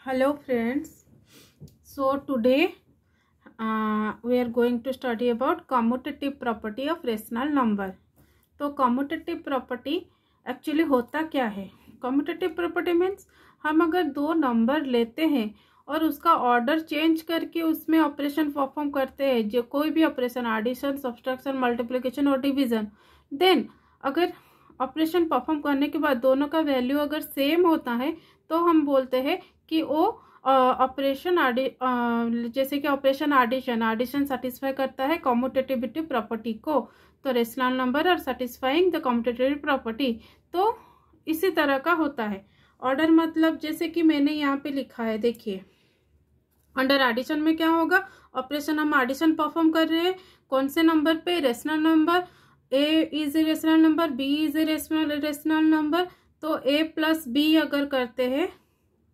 Hello friends. So today we are going to study about commutative property of rational number. तो commutative property actually होता क्या है? commutative property means हम अगर दो नंबर लेते हैं और उसका ऑर्डर चेंज करके उसमें ऑपरेशन परफॉर्म करते हैं, जो कोई भी ऑपरेशन, एडिशन, सब्सट्रैक्शन, मल्टीप्लिकेशन और डिवीजन, देन अगर ऑपरेशन परफॉर्म करने के बाद दोनों का वैल्यू अगर सेम होता है तो हम बोलते हैं कि वो ऑपरेशन जैसे कि ऑपरेशन एडिशन सेटिस्फाई करता है कॉम्यूटेटिविटी प्रॉपर्टी को, तो rational number are satisfying the commutative property. तो इसी तरह का होता है ऑर्डर, मतलब जैसे कि मैंने यहाँ पे लिखा है, देखिए अंडर एडिशन में क्या होगा, ऑपरेशन हम एडिशन परफॉर्म कर रहे हैं कौन से नंबर पे, rational number, A is a rational number, B is a rational number. तो ए प्लस बी अगर करते हैं,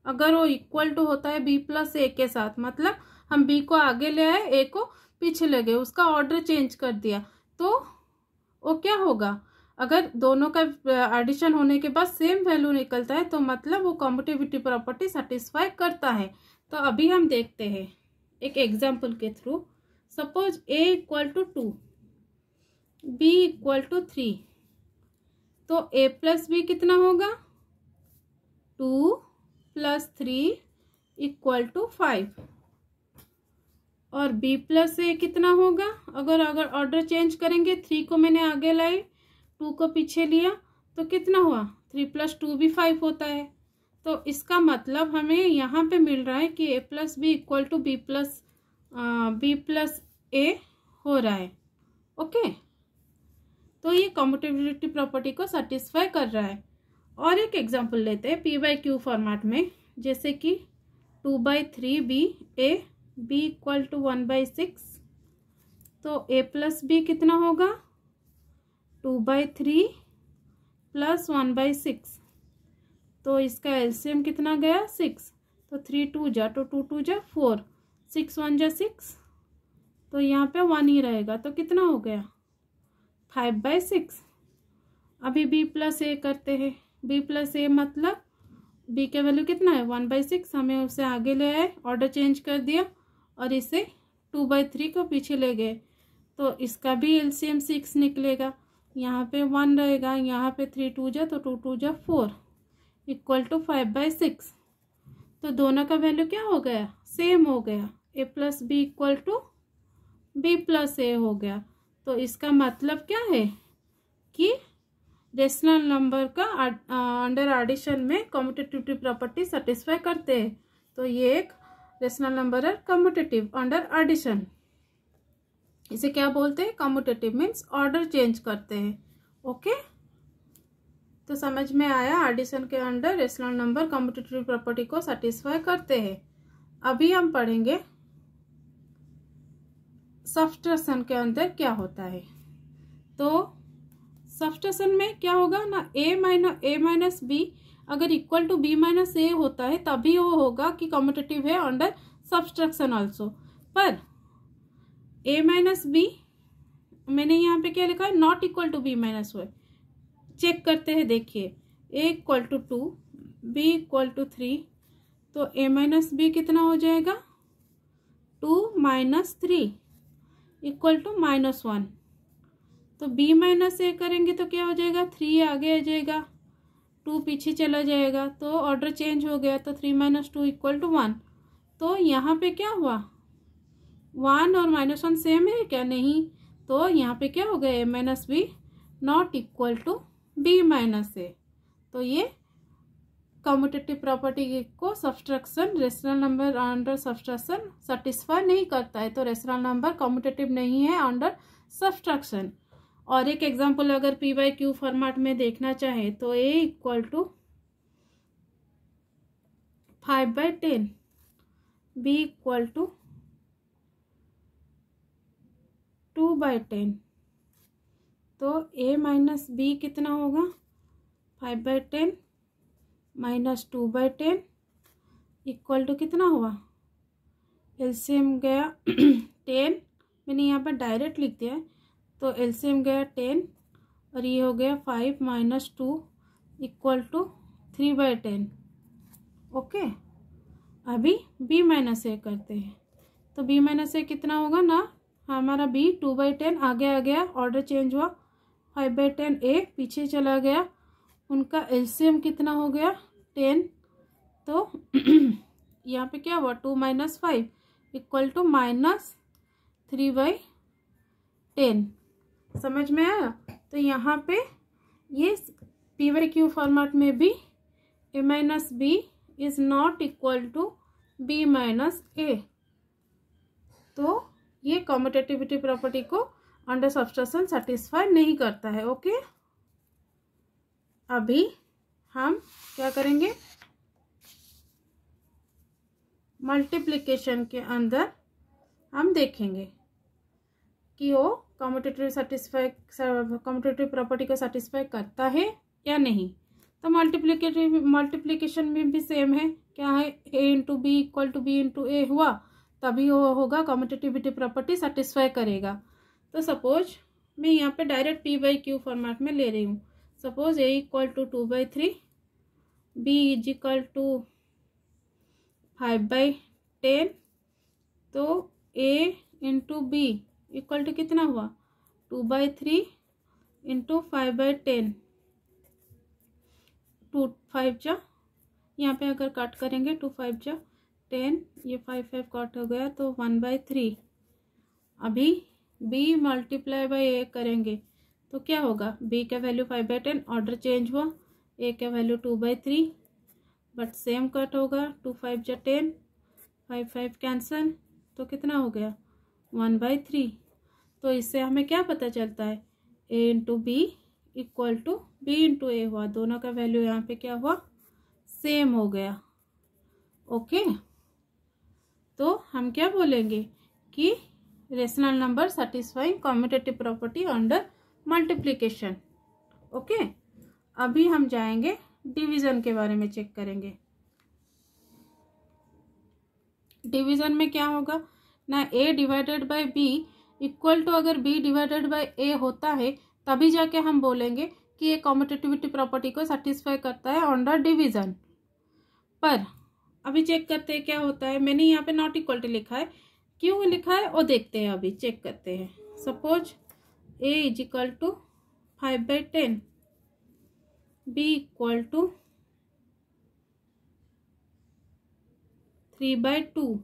अगर वो इक्वल टू होता है बी प्लस ए के साथ, मतलब हम बी को आगे ले आए, ए को पीछे ले गए, उसका ऑर्डर चेंज कर दिया, तो वो क्या होगा, अगर दोनों का एडिशन होने के बाद सेम वैल्यू निकलता है तो मतलब वो कॉम्यूटेटिविटी प्रॉपर्टी सेटिस्फाई करता है। तो अभी हम देखते हैं एक एग्जाम्पल के through. Suppose A equal to 2, B equal to 3, तो ए प्लस बी कितना होगा, 2 प्लस 3 इक्वल टू 5, और b प्लस ए कितना होगा, अगर ऑर्डर चेंज करेंगे, 3 को मैंने आगे लाई, 2 को पीछे लिया, तो कितना हुआ, 3 प्लस 2 भी 5 होता है। तो इसका मतलब हमें यहाँ पे मिल रहा है कि a plus B equal to B plus A हो रहा है। ओके, तो ये कॉम्यूटेटिविटी प्रॉपर्टी को सेटिस्फाई कर रहा है। और एक एग्जांपल लेते हैं पी बाई क्यू फॉर्मेट में, जैसे कि 2/3 B A, B equal to 1/6, तो ए प्लस बी कितना होगा, 2/3 प्लस 1/6, तो इसका एलसीएम कितना गया, 6, तो 3 2 जा तो 2 2 जा 4, 6 1 जा 6, तो यहाँ पे 1 ही रहेगा, तो कितना हो गया 5/6। अभी बी प्लस ए करते हैं, बी प्लस ए मतलब बी का वैल्यू कितना है 1/6, हमें उसे आगे ले आए, ऑर्डर चेंज कर दिया और इसे 2/3 को पीछे ले गए, तो इसका भी एलसीएम 6 निकलेगा, यहाँ पे 1 रहेगा, यहाँ पे 3 2 जा तो 2 2 जा 4 इक्वल टू 5/6। तो दोनों का वैल्यू क्या हो गया, सेम हो गया, A plus B equal to B plus A हो गया। तो इसका मतलब क्या है कि रेशनल नंबर का अंडर एडिशन में कॉम्यूटेटिव प्रॉपर्टी सेटिस्फाई करते हैं। तो ये एक रेशनल नंबर है कॉम्यूटेटिव अंडर एडिशन, इसे क्या बोलते हैं, कॉम्यूटेटिव मीन्स ऑर्डर चेंज करते हैं। ओके, तो समझ में आया, एडिशन के under rational number commutative property को सेटिस्फाई करते हैं। अभी हम पढ़ेंगे सब्स्ट्रैक्शन के अंदर क्या होता है। तो सब्स्ट्रैक्शन में क्या होगा ना, ए माइनस बी अगर इक्वल टू बी माइनस ए होता है तभी वो होगा कि कॉम्यूटेटिव है अंडर सब्स्ट्रैक्शन ऑल्सो। पर ए माइनस बी मैंने यहाँ पे क्या लिखा है, not equal to B minus O, check करते हैं, देखिए A equal to 2, B equal to 3, तो ए माइनस बी कितना हो जाएगा, 2 माइनस 3 इक्वल टू -1, तो b माइनस ए करेंगे तो क्या हो जाएगा, 3 आगे आ जाएगा, 2 पीछे चला जाएगा, तो ऑर्डर चेंज हो गया, तो 3 - 2 इक्वल टू 1। तो यहाँ पे क्या हुआ, 1 और -1 सेम है क्या, नहीं, तो यहाँ पे क्या हो गया, a minus B not equal to b minus A. तो ये कॉम्यूटेटिव प्रॉपर्टी को subtraction rational number under subtraction satisfy नहीं करता है, तो रेशनल नंबर कॉम्यूटेटिव नहीं है अंडर सब्सट्रैक्शन। और एक एग्जांपल अगर पी बाई क्यू फॉर्मेट में देखना चाहे तो A equal to 5/10, B equal to 2/10, तो ए माइनस बी कितना होगा, 5/10 माइनस 2/10 इक्वल टू कितना हुआ, एलसीएम गया 10, मैंने यहाँ पर डायरेक्ट लिख दिया है, तो एलसीएम गया 10 और ये हो गया 5 - 2 इक्वल टू 3/10। ओके, अभी b माइनस ए करते हैं, तो b माइनस ए कितना होगा ना, हमारा b 2/10 आगे आ गया, ऑर्डर चेंज हुआ, 5/10 ए पीछे चला गया, उनका एलसीएम कितना हो गया 10, तो यहाँ पे क्या हुआ 2 - 5 इक्वल टू -3/10। समझ में आया? तो यहाँ पे ये p/q फॉर्मेट में भी a minus B is not equal to b minus A, तो ये कम्यूटेटिविटी प्रॉपर्टी को अंडर सब्स्टिट्यूशन सेटिस्फाई नहीं करता है। ओके, अभी हम क्या करेंगे, मल्टीप्लिकेशन के अंदर हम देखेंगे कि वो कम्यूटेटिव प्रॉपर्टी को सेटिस्फाई करता है या नहीं। तो मल्टीप्लिकेशन में भी सेम है, क्या है, a into B equal to B into A हुआ, तभी वो होगा कम्यूटेटिविटी प्रॉपर्टी सेटिस्फाई करेगा। तो सपोज मैं यहाँ पे डायरेक्ट p/q फॉर्मेट में ले रही हूँ। Suppose a equal to 2/3, b is equal to 5/10, तो a into B equal to कितना हुआ 2/3 इंटू 5/10, 2 5 जा, यहाँ पे अगर कट करेंगे 2 5 जा 10, ये 5 5 कट हो गया तो 1/3। अभी b मल्टीप्लाई बाई a करेंगे तो क्या होगा, b का वैल्यू 5/10, ऑर्डर चेंज हुआ, a का वैल्यू 2/3, बट सेम कट होगा, 2 5 जा 10, 5 5 कैंसल, तो कितना हो गया 1/3। तो इससे हमें क्या पता चलता है, a into B equal to B into A हुआ, दोनों का वैल्यू यहाँ पे क्या हुआ, सेम हो गया। ओके, तो हम क्या बोलेंगे कि rational number satisfying commutative property under multiplication. Okay, अभी हम जाएंगे डिवीजन के बारे में चेक करेंगे। डिवीजन में क्या होगा ना, a divided by b equal to, अगर b डिवाइडेड बाय a होता है तभी जाके हम बोलेंगे कि ये कम्यूटेटिविटी प्रॉपर्टी को सेटिस्फाई करता है अंडर डिवीजन। पर अभी चेक करते हैं क्या होता है, मैंने यहाँ पे नॉट इक्वल टू लिखा है, क्यों लिखा है वो देखते हैं, अभी चेक करते हैं। Suppose a is equal to 5/10, b equal to 3/2,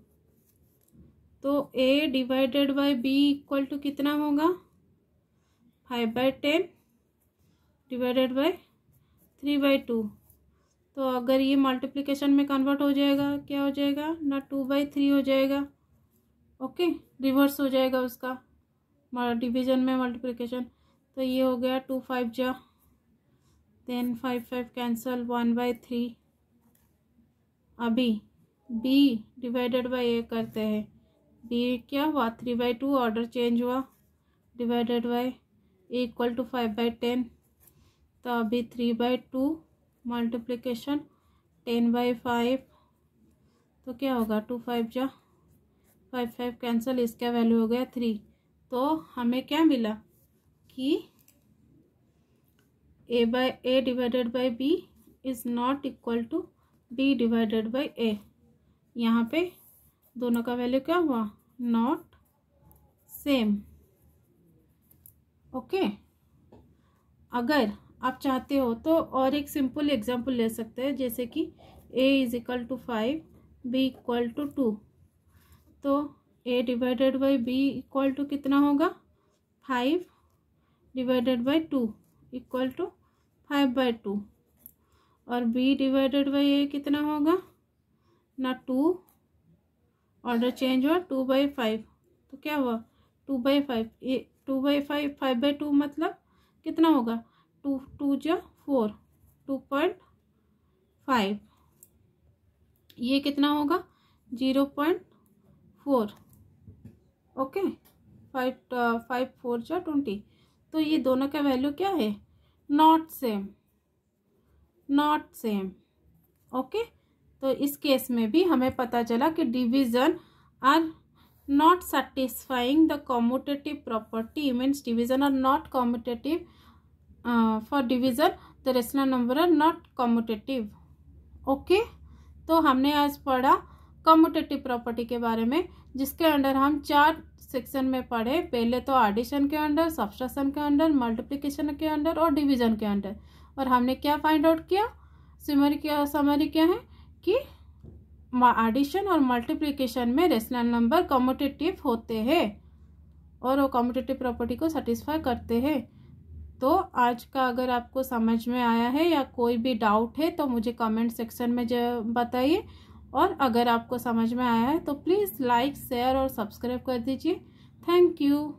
तो a divided by b equal to कितना होगा 5/10 डिवाइडेड बाय 3/2। तो अगर ये मल्टीप्लिकेशन में कन्वर्ट हो जाएगा, क्या हो जाएगा ना 2/3 हो जाएगा। ओके, रिवर्स हो जाएगा उसका डिवीजन में मल्टीप्लिकेशन, तो ये हो गया 2 5 जा, देन 5 5 कैंसल, 1/3। अभी b डिवाइडेड बाय a करते हैं, b क्या हुआ 3/2, ऑर्डर चेंज हुआ, divided by a equal to 5/10, तो अभी 3/2 मल्टीप्लिकेशन 10/5, तो क्या होगा 2 5 जा, 5 5 कैंसल, इसका वैल्यू हो गया 3। तो हमें क्या मिला कि a divided by b is not equal to b divided by a। यहाँ पे दोनों का वैल्यू क्या हुआ, नॉट सेम। ओके, अगर आप चाहते हो तो और एक सिंपल एग्जांपल ले सकते हैं, जैसे कि a is equal to 5, b equal to 2, तो a divided by b equal to कितना होगा 5 डिवाइडेड बाई 2 इक्वल टू 5/2, और b डिवाइडेड बाई a कितना होगा ना 2, ऑर्डर चेंज हुआ 2/5, तो क्या हुआ 2/5, 2/5, 5/2 मतलब कितना होगा 2 2 जा 4, 2.5, ये कितना होगा 0.4। ओके, 5 4 जा 20, तो ये दोनों का वैल्यू क्या है, not same, not same. Okay, तो इस केस में भी हमें पता चला कि division are not satisfying the commutative property, means division are not commutative, for division the rational number are not commutative. Okay, तो हमने आज पढ़ा कम्यूटेटिव प्रॉपर्टी के बारे में, जिसके अंडर हम 4 सेक्शन में पढ़े। पहले तो एडिशन के अंडर, सब्ट्रैक्शन के अंडर, मल्टीप्लिकेशन के अंडर और डिवीजन के अंडर। और हमने क्या फाइंड आउट किया, समरी क्या है कि एडिशन और मल्टीप्लिकेशन में रेशनल नंबर कम्यूटेटिव होते हैं और वो कम्यूटेटिव प्रॉपर्टी को सेटिस्फाई करते हैं। तो आज का अगर आपको समझ में आया है या कोई भी डाउट है तो मुझे कमेंट सेक्शन में बताइए। और अगर आपको समझ में आया है तो प्लीज़ लाइक, शेयर और सब्सक्राइब कर दीजिए। Thank you.